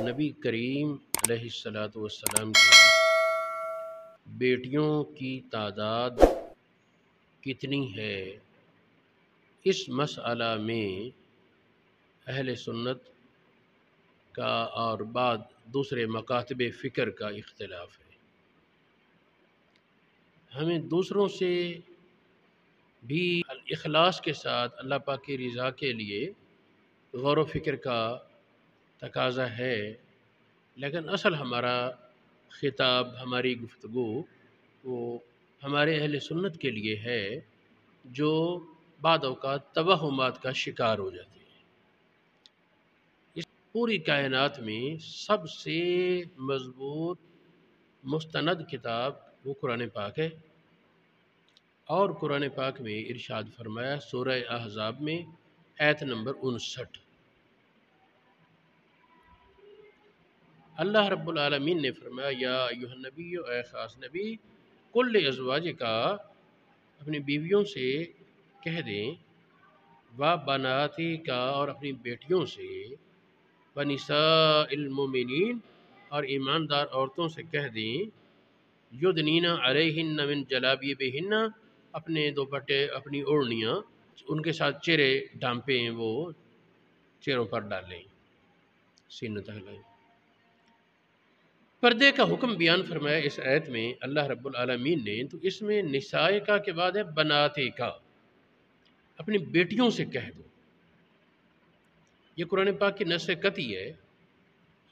نبی کریم علیہ الصلوۃ والسلام کی بیٹیوں کی تعداد کتنی ہے؟ اس مسئلہ میں اہل سنت کا اور بعض دوسرے مکاتب فکر کا اختلاف ہے۔ ہمیں دوسروں سے بھی اخلاص کے ساتھ اللہ پاک کی رضا کے لیے غور و فکر کا تقاضا ہے، لیکن اصل ہمارا خطاب، ہماری گفتگو وہ ہمارے اہل سنت کے لیے ہے جو بعض اوقات توہمات کا شکار ہو جاتے ہیں۔ اس پوری کائنات میں سب سے مضبوط مستند کتاب وہ قرآن پاک ہے، اور قرآن پاک میں ارشاد فرمایا سورہ احزاب میں آیت نمبر 59، اللہ رب العالمین نے فرمایا یا ایھا النبی، اے خاص نبی، کل ازواج کا اپنی بیویوں سے کہہ دیں، و بناتی کا اور اپنی بیٹیوں سے، و نساء المؤمنین اور ایماندار عورتوں سے کہہ دیں، یدنین علیہن من جلابیبہن، اپنے دوپٹے، اپنی اوڑھنیاں ان کے ساتھ چہرے ڈھانپیں، وہ چہروں پر ڈالیں، سینوں تک لائیں۔ پردے کا حکم بیان فرمایا اس آیت میں اللہ رب العالمین نے، تو اس میں نسائے کا کے بعد ہے بناتے کا، اپنی بیٹیوں سے کہہ دو۔ یہ قرآن پاک کی نص قطعی ہے،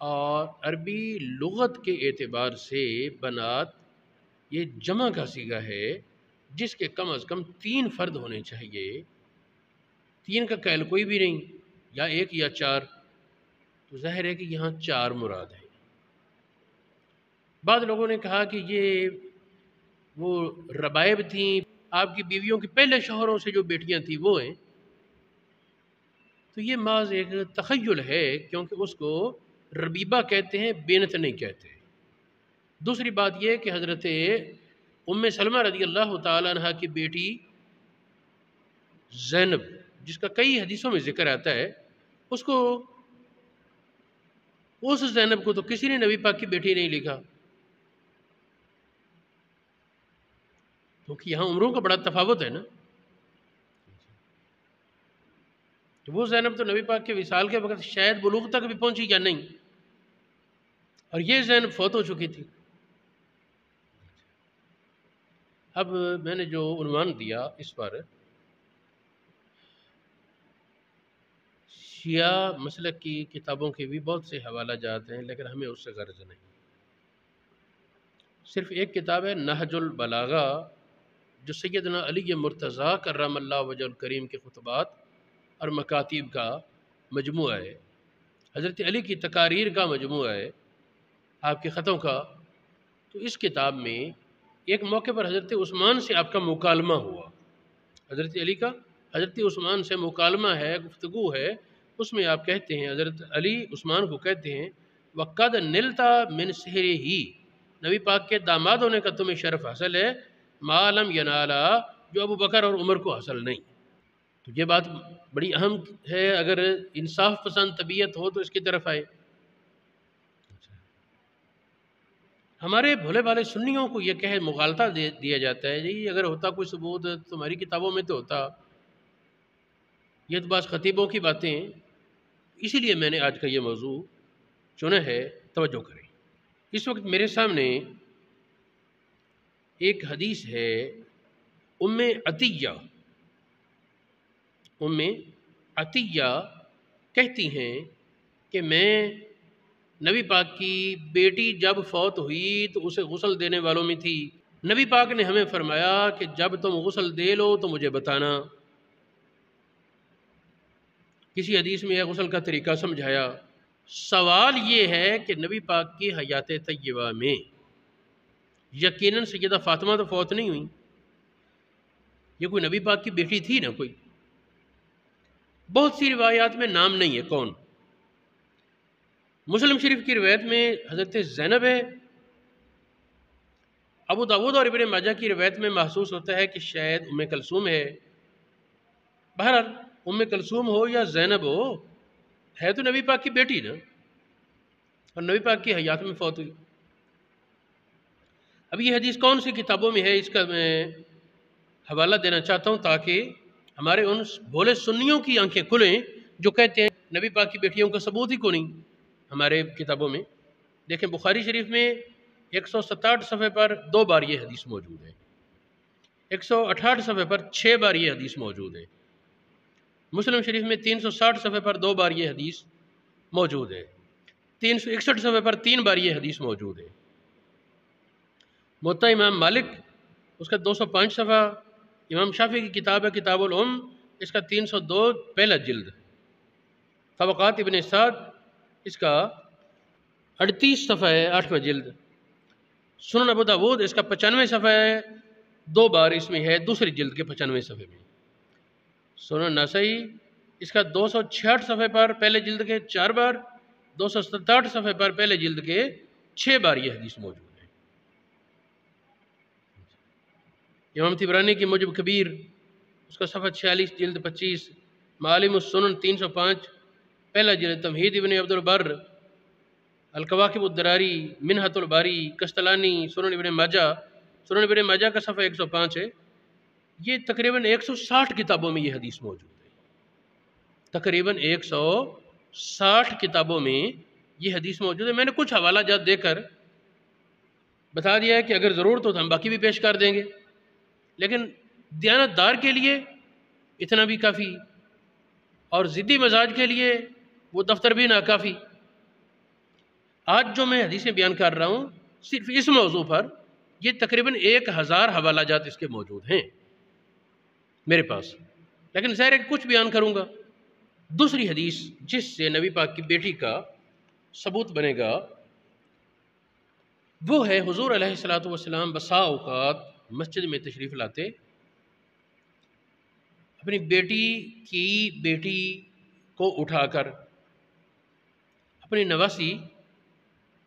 اور عربی لغت کے اعتبار سے بنات یہ جمع کا صیغہ ہے جس کے کم از کم 3 فرد ہونے چاہیے، 3 کا قائل کوئی بھی نہیں، یا 1 یا 4، تو ظاہر ہے کہ یہاں 4 مراد ہیں۔ بعض لوگوں نے کہا کہ یہ وہ ربائب تھیں، آپ کی بیویوں کے پہلے شوہروں سے جو بیٹیاں تھیں وہ ہیں، تو یہ محض ایک تخیل ہے، کیونکہ اس کو ربیبہ کہتے ہیں، بینت نہیں کہتے۔ دوسری بات یہ کہ حضرت ام سلمہ رضی اللہ تعالیٰ عنہ کی بیٹی زینب، جس کا کئی حدیثوں میں ذکر آتا ہے، اس زینب کو تو کسی نے نبی پاک کی بیٹی نہیں لکھا، کیونکہ یہاں عمروں کا بڑا تفاوت ہے نا۔ تو وہ زینب تو نبی پاک کے وصال کے وقت شاید بلوغ تک بھی پہنچی یا نہیں، اور یہ زینب فوت ہو چکی تھی۔ اب میں نے جو عنوان دیا اس پر شیعہ مسلک کی کتابوں کے بھی بہت سے حوالہ جات ہیں، لیکن ہمیں اس سے غرض نہیں۔ صرف ایک کتاب ہے نہج البلاغہ، جو سیدنا علی مرتضیٰ کرم اللہ وجہ الکریم کے خطبات اور مکاتیب کا مجموعہ ہے، حضرت علی کی تقاریر کا مجموعہ ہے، آپ کے خطوں کا۔ تو اس کتاب میں ایک موقع پر حضرت عثمان سے آپ کا مکالمہ ہوا، حضرت علی کا حضرت عثمان سے مکالمہ ہے، گفتگو ہے، اس میں آپ کہتے ہیں، حضرت علی عثمان کو کہتے ہیں وَقَدْ نِلْتَ مِنْ سِحْرِهِ، نبی پاک کے داماد ہونے کا تمہیں شرف حاصل ہے، مَا لَمْ يَنَالَا، جو ابو بکر اور عمر کو حاصل نہیں۔ تو یہ بات بڑی اہم ہے، اگر انصاف پسند طبیعت ہو تو اس کی طرف آئے۔ ہمارے بھولے بھالے سنیوں کو یہ کہہ مغالطہ دیا جاتا ہے، جی اگر ہوتا کوئی ثبوت تمہاری کتابوں میں تو ہوتا، یہ تو بعض خطیبوں کی باتیں ہیں۔ اسی لیے میں نے آج کا یہ موضوع چنا ہے، توجہ کریں۔ اس وقت میرے سامنے ایک حدیث ہے، ام عطیہ کہتی ہیں کہ میں نبی پاک کی بیٹی جب فوت ہوئی تو اسے غسل دینے والوں میں تھی، نبی پاک نے ہمیں فرمایا کہ جب تم غسل دے لو تو مجھے بتانا۔ کسی حدیث میں یہ غسل کا طریقہ سمجھایا۔ سوال یہ ہے کہ نبی پاک کی حیات طیبہ میں یقیناً سیدہ فاطمہ تو فوت نہیں ہوئی، یہ کوئی نبی پاک کی بیٹی تھی نا کوئی؟ بہت سی روایات میں نام نہیں ہے کون۔ مسلم شریف کی روایت میں حضرت زینب ہے، ابو داؤد اور ابن ماجہ کی روایت میں محسوس ہوتا ہے کہ شاید ام کلثوم ہے۔ بہرحال ام کلثوم ہو یا زینب ہو، ہے تو نبی پاک کی بیٹی نا۔ اور نبی پاک کی حیات میں فوت ہوئی۔ اب یہ حدیث کون سی کتابوں میں ہے، اس کا میں حوالہ دینا چاہتا ہوں تاکہ ہمارے ان بھولے سنیوں کی آنکھیں کھلیں جو کہتے ہیں نبی پاک کی بیٹیوں کا ثبوت ہی کو نہیں ہمارے کتابوں میں۔ دیکھیں بخاری شریف میں 167 صفحے پر 2 بار یہ حدیث موجود ہے، 168 صفحے پر 6 بار یہ حدیث موجود ہے، مسلم شریف میں 360 صفحے پر 2 بار یہ حدیث موجود ہے، 361 صفحے پر 3 بار یہ حدیث موجود ہے۔ موطا امام مالک اس کا 205 صفحہ، امام شافعی کی کتاب ہے کتاب الام، اس کا 302 پہلا جلد، طبقات ابن سعد اس کا 38 صفحہ ہے 8واں جلد، سنن ابو داود اس کا 95 صفحہ ہے، 2 بار اس میں ہے دوسری جلد کے 95 صفحے میں، سنن نسائی اس کا 266 صفحے پر پہلے جلد کے 4 بار، 267 صفحے پر پہلے جلد کے 6 بار یہ حدیث موجود ہے۔ امام طبرانی کی معجم کبیر اس کا صفحہ 46 جلد 25، معالم السنن 305 پہلا جلد، تمہید ابن عبد البر، الکواکب الدراری، منہۃ الباری، کستلانی، سنن ابن ماجہ کا صفحہ 105 ہے۔ یہ تقریباً 160 کتابوں میں یہ حدیث موجود ہے، تقریباً 160 کتابوں میں یہ حدیث موجود ہے۔ میں نے کچھ حوالہ جات دے کر بتا دیا ہے کہ اگر ضرورت ہو تو ہم باقی بھی پیش کر دیں گے، لیکن دیانت دار کے لیے اتنا بھی کافی، اور ضدی مزاج کے لیے وہ دفتر بھی ناکافی۔ آج جو میں حدیثیں بیان کر رہا ہوں صرف اس موضوع پر یہ تقریباً 1000 حوالہ جات اس کے موجود ہیں میرے پاس، لیکن ظاہر ہے کچھ بیان کروں گا۔ دوسری حدیث جس سے نبی پاک کی بیٹی کا ثبوت بنے گا وہ ہے حضور علیہ الصلوۃ والسلام بسا اوقات مسجد میں تشریف لاتے، اپنی بیٹی کو اٹھا کر اپنی نواسی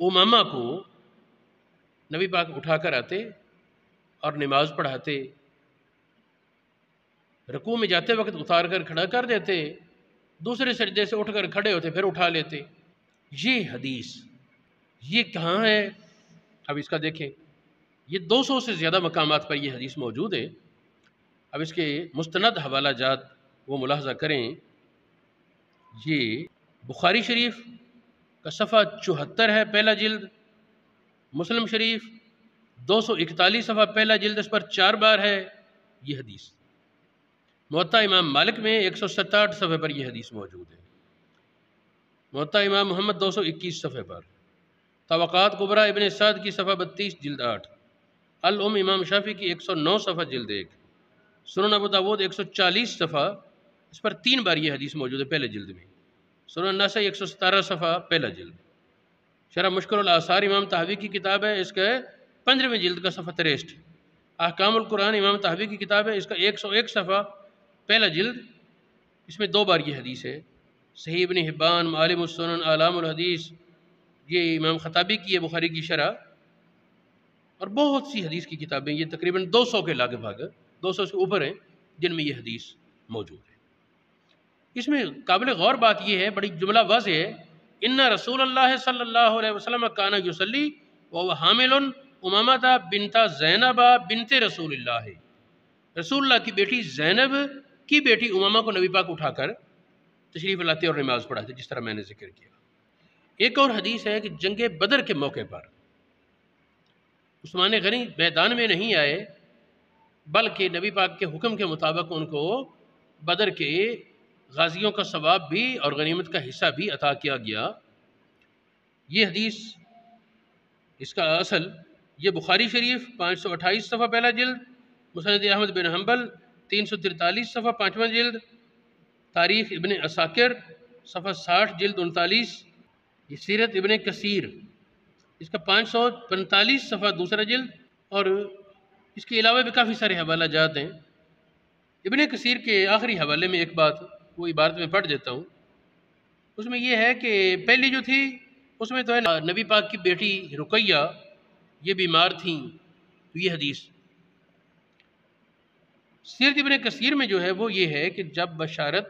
امامہ کو نبی پاک اٹھا کر آتے اور نماز پڑھاتے، رکوع میں جاتے وقت اتار کر کھڑا کر دیتے، دوسرے سجدے سے اٹھ کر کھڑے ہوتے پھر اٹھا لیتے۔ یہ حدیث یہ کہاں ہے؟ اب اس کا دیکھیں، یہ 200 سے زیادہ مقامات پر یہ حدیث موجود ہے۔ اب اس کے مستند حوالہ جات وہ ملاحظہ کریں۔ یہ بخاری شریف کا صفحہ 74 ہے پہلا جلد، مسلم شریف 241 صفحہ پہلا جلد، اس پر 4 بار ہے یہ حدیث۔ موطا امام مالک میں 167 صفحے پر یہ حدیث موجود ہے، موطا امام محمد 221 صفحے پر، طبقات کبریٰ ابن سعد کی صفحہ 32 جلد 8، الام امام شافعی کی 109 صفحہ جلد 1، سنن ابو داود 140 صفحہ، اس پر 3 بار یہ حدیث موجود ہے پہلے جلد میں، سنن نسائی 117 صفحہ پہلا جلد، شرح مشکل الآثار امام طحاوی کی کتاب ہے، اس کا 15ویں جلد کا صفحہ 63، احکام القرآن امام طحاوی کی کتاب ہے، اس کا 101 صفحہ پہلا جلد، اس میں 2 بار یہ حدیث ہے۔ صحیح ابن حبان، معالم السنن، اعلام الحدیث، یہ امام خطابی کی ہے بخاری کی شرح، اور بہت سی حدیث کی کتابیں، یہ تقریباً 200 کے لاگ بھاگ 200 سے اوپر ہیں جن میں یہ حدیث موجود ہے۔ اس میں قابل غور بات یہ ہے، بڑی جملہ واضح ہے، ان رسول اللہ صلی اللہ علیہ وسلم کان یصلی وهو حامل امامہ بنت زینب بنت رسول اللہ، رسول اللہ کی بیٹی زینب کی بیٹی امامہ کو نبی پاک اٹھا کر تشریف لاتے اور نماز پڑھاتے، جس طرح میں نے ذکر کیا۔ ایک اور حدیث ہے کہ جنگ بدر کے موقع پر عثمان غنی میدان میں نہیں آئے، بلکہ نبی پاک کے حکم کے مطابق ان کو بدر کے غازیوں کا ثواب بھی اور غنیمت کا حصہ بھی عطا کیا گیا۔ یہ حدیث اس کا اصل یہ بخاری شریف 528 صفحہ پہلا جلد، مسند احمد بن حنبل 343 صفحہ 5واں جلد، تاریخ ابن عساکر صفحہ 60 جلد 39، یہ سیرت ابن کثیر اس کا 545 صفحہ دوسرا جلد، اور اس کے علاوہ بھی کافی سارے حوالہ جات ہیں۔ ابن کثیر کے آخری حوالے میں ایک بات وہ عبارت میں پڑھ دیتا ہوں، اس میں یہ ہے کہ پہلی جو تھی اس میں تو ہے نبی پاک کی بیٹی رقیہ یہ بیمار تھیں، تو یہ حدیث۔ سیرت ابن کثیر میں جو ہے وہ یہ ہے کہ جب بشارت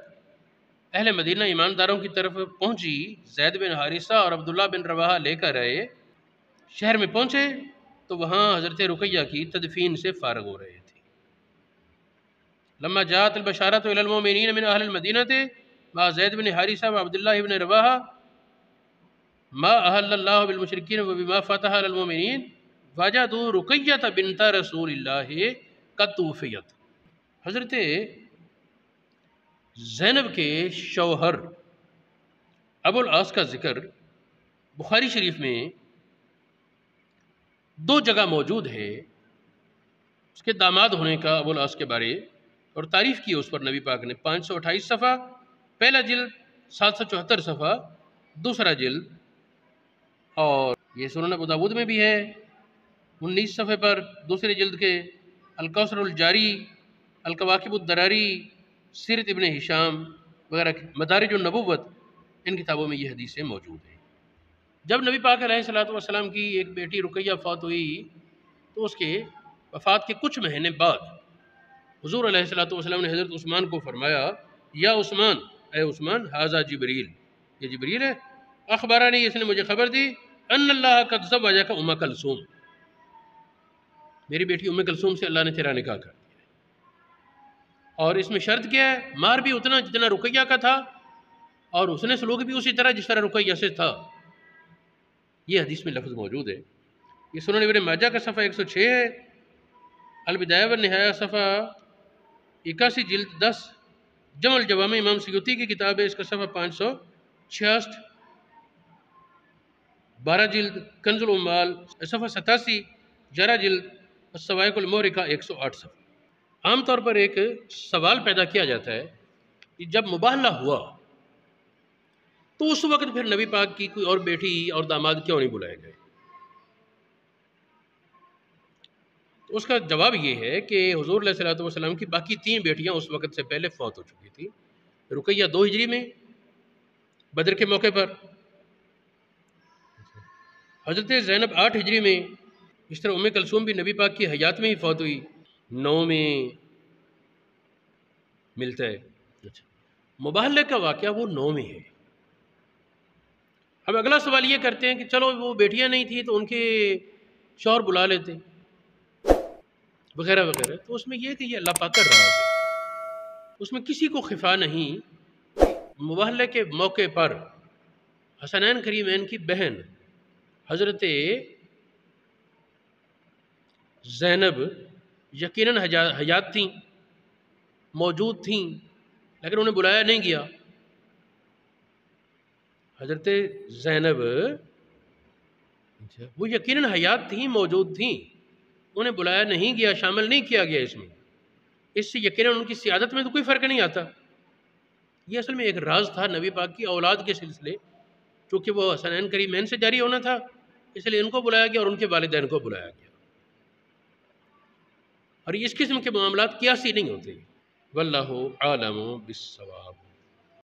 اہل مدینہ ایمانداروں کی طرف پہنچی، زید بن حارثہ اور عبداللہ بن رواحہ لے کر آئے، شہر میں پہنچے تو وہاں حضرت رقیہ کی تدفین سے فارغ ہو رہے تھے۔ لما جاءت البشارۃ الی المؤمنین من اہل المدینہ مع زید بن حارثہ و عبداللہ بن رواحہ ما احل اللہ بالمشرکین وبما فتح علی المؤمنین وجدوا رقیہ بنت رسول اللہ قد توفیت۔ حضرت زینب کے شوہر ابو العاص کا ذکر بخاری شریف میں 2 جگہ موجود ہے، اس کے داماد ہونے کا ابو العاص کے بارے، اور تعریف کی اس پر نبی پاک نے 528 صفحہ پہلا جلد، 774 صفحہ دوسرا جلد، اور یہ سنن ابو داود میں بھی ہے 19 صفحے پر دوسرے جلد کے، الکوثر الجاری، الکواکب الدراری، سیرت ابن ہشام وغیرہ مدارج النبوت، ان کتابوں میں یہ حدیثیں موجود ہیں۔ جب نبی پاک علیہ الصلوۃ والسلام کی ایک بیٹی رقیہ فوت ہوئی تو اس کے وفات کے کچھ مہینے بعد حضور علیہ الصلوۃ والسلام نے حضرت عثمان کو فرمایا، یا عثمان، اے عثمان، ھذا جبریل، یہ جبریل ہے، اخبرانی، اس نے مجھے خبر دی، ان اللہ قد زوجک ام کلثوم، میری بیٹی ام کلثوم سے اللہ نے تیرا نکاح کر دیا، اور اس میں شرط کیا ہے، مہر بھی اتنا جتنا رقیہ کا تھا، اور اس نے سلوک بھی اسی طرح جس طرح رقیہ سے تھا۔ یہ حدیث میں لفظ موجود ہے۔ یہ سنن ابن ماجہ کا صفحہ 106 ہے، البدایہ والنہایہ صفحہ 81 جلد 10، جمع الجوامع امام سیوطی کی کتاب ہے، اس کا صفحہ 566، 12 جلد، کنز العمال صفحہ 87، 11 جلد، الصواعق المحرقہ 108 صفحہ۔ عام طور پر ایک سوال پیدا کیا جاتا ہے کہ جب مباہلہ ہوا تو اس وقت پھر نبی پاک کی کوئی اور بیٹی اور داماد کیوں نہیں بلائے گئے؟ تو اس کا جواب یہ ہے کہ حضور علیہ الصلوۃ والسلام کی باقی 3 بیٹیاں اس وقت سے پہلے فوت ہو چکی تھی۔ رقیہ 2 ہجری میں بدر کے موقع پر، حضرت زینب 8 ہجری میں، اس طرح ام کلثوم بھی نبی پاک کی حیات میں ہی فوت ہوئی، 9 میں ملتا ہے۔ مباہلے کا واقعہ وہ 9 میں ہے۔ اب اگلا سوال یہ کرتے ہیں کہ چلو وہ بیٹیاں نہیں تھیں تو ان کے شوہر بلا لیتے وغیرہ وغیرہ، تو اس میں یہ کہ یہ اللہ پاک کا راز ہے، اس میں کسی کو خفا نہیں۔ مباہلے کے موقع پر حسنین کریمین کی بہن حضرت زینب یقیناً حیات تھیں، موجود تھیں، لیکن انہیں بلایا نہیں گیا۔ حضرت زینب وہ یقیناً حیات تھیں، موجود تھیں، انہیں بلایا نہیں گیا، شامل نہیں کیا گیا اس میں۔ اس سے یقیناً ان کی سیادت میں تو کوئی فرق نہیں آتا۔ یہ اصل میں ایک راز تھا نبی پاک کی اولاد کے سلسلے، چونکہ وہ حسنین کریمین سے جاری ہونا تھا، اس لیے ان کو بلایا گیا اور ان کے والدین کو بلایا گیا۔ اور اس قسم کے معاملات قیاسی نہیں ہوتے۔ واللہ عالم بالصواب۔